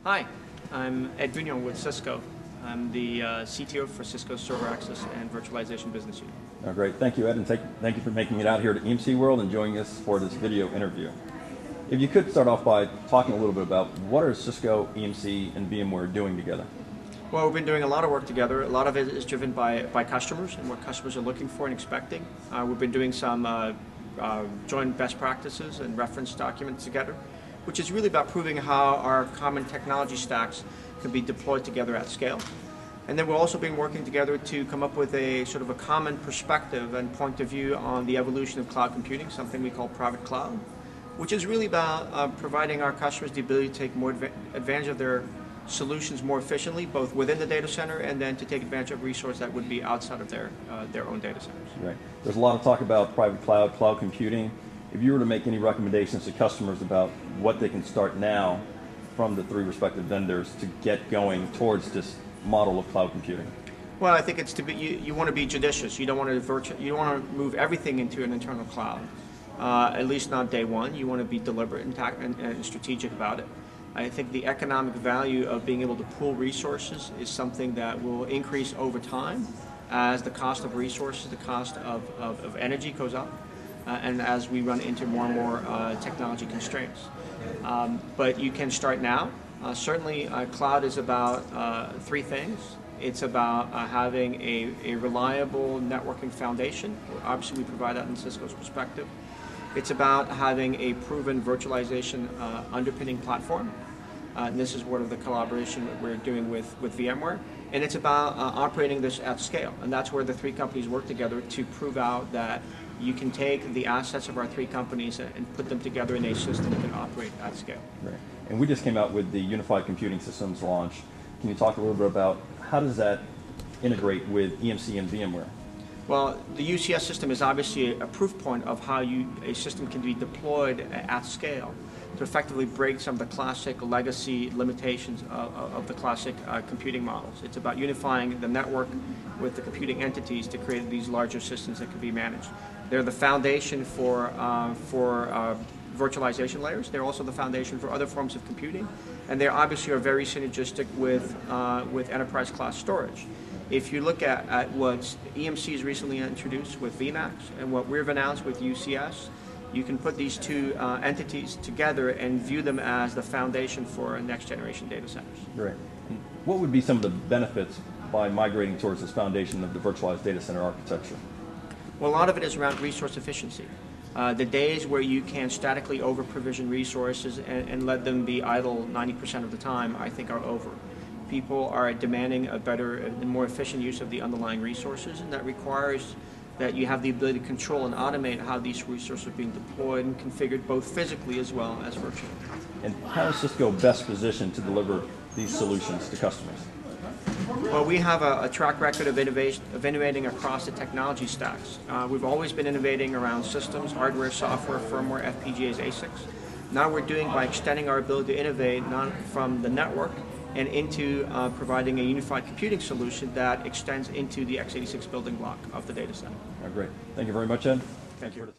Hi, I'm Ed Bugnion with Cisco. I'm the CTO for Cisco Server Access and Virtualization Business Unit. Oh, great. Thank you, Ed, and thank you for making it out here to EMC World and joining us for this video interview. If you could start off by talking a little bit about what are Cisco, EMC, and VMware doing together? Well, we've been doing a lot of work together. A lot of it is driven by customers and what customers are looking for and expecting. We've been doing some joint best practices and reference documents together, which is really about proving how our common technology stacks can be deployed together at scale. And then we've also been working together to come up with a sort of a common perspective and point of view on the evolution of cloud computing, something we call private cloud, which is really about providing our customers the ability to take more advantage of their solutions more efficiently, both within the data center and then to take advantage of resources that would be outside of their own data centers. Right. There's a lot of talk about private cloud, cloud computing. If you were to make any recommendations to customers about what they can start now from the three respective vendors to get going towards this model of cloud computing? Well, I think it's to be you want to be judicious. You don't want to move everything into an internal cloud. At least not day one. You want to be deliberate and strategic about it. I think the economic value of being able to pool resources is something that will increase over time as the cost of resources, the cost of energy goes up, and as we run into more and more technology constraints. But you can start now. Certainly, cloud is about three things. It's about having a reliable networking foundation. Obviously, we provide that in Cisco's perspective. It's about having a proven virtualization underpinning platform. And this is part of the collaboration that we're doing with VMware. And it's about operating this at scale. And that's where the three companies work together to prove out that you can take the assets of our three companies and put them together in a system that can operate at scale. Right. And we just came out with the Unified Computing Systems launch. Can you talk a little bit about how does that integrate with EMC and VMware? Well, the UCS system is obviously a proof point of how a system can be deployed at scale to effectively break some of the classic legacy limitations of the classic computing models. It's about unifying the network with the computing entities to create these larger systems that can be managed. They're the foundation for virtualization layers. They're also the foundation for other forms of computing, and they obviously are very synergistic with enterprise class storage. If you look at what EMC has recently introduced with VMAX and what we've announced with UCS, you can put these two entities together and view them as the foundation for next generation data centers. Great. What would be some of the benefits by migrating towards this foundation of the virtualized data center architecture? Well, a lot of it is around resource efficiency. The days where you can statically over-provision resources and let them be idle 90% of the time, I think are over. People are demanding a better and more efficient use of the underlying resources, and that requires that you have the ability to control and automate how these resources are being deployed and configured both physically as well as virtually. And how is Cisco best positioned to deliver these solutions to customers? Well, we have a track record of innovating across the technology stacks. We've always been innovating around systems, hardware, software, firmware, FPGAs, ASICs. Now we're doing by extending our ability to innovate not from the network and into providing a unified computing solution that extends into the x86 building block of the data center. Great. Thank you very much, Ed. Thank you.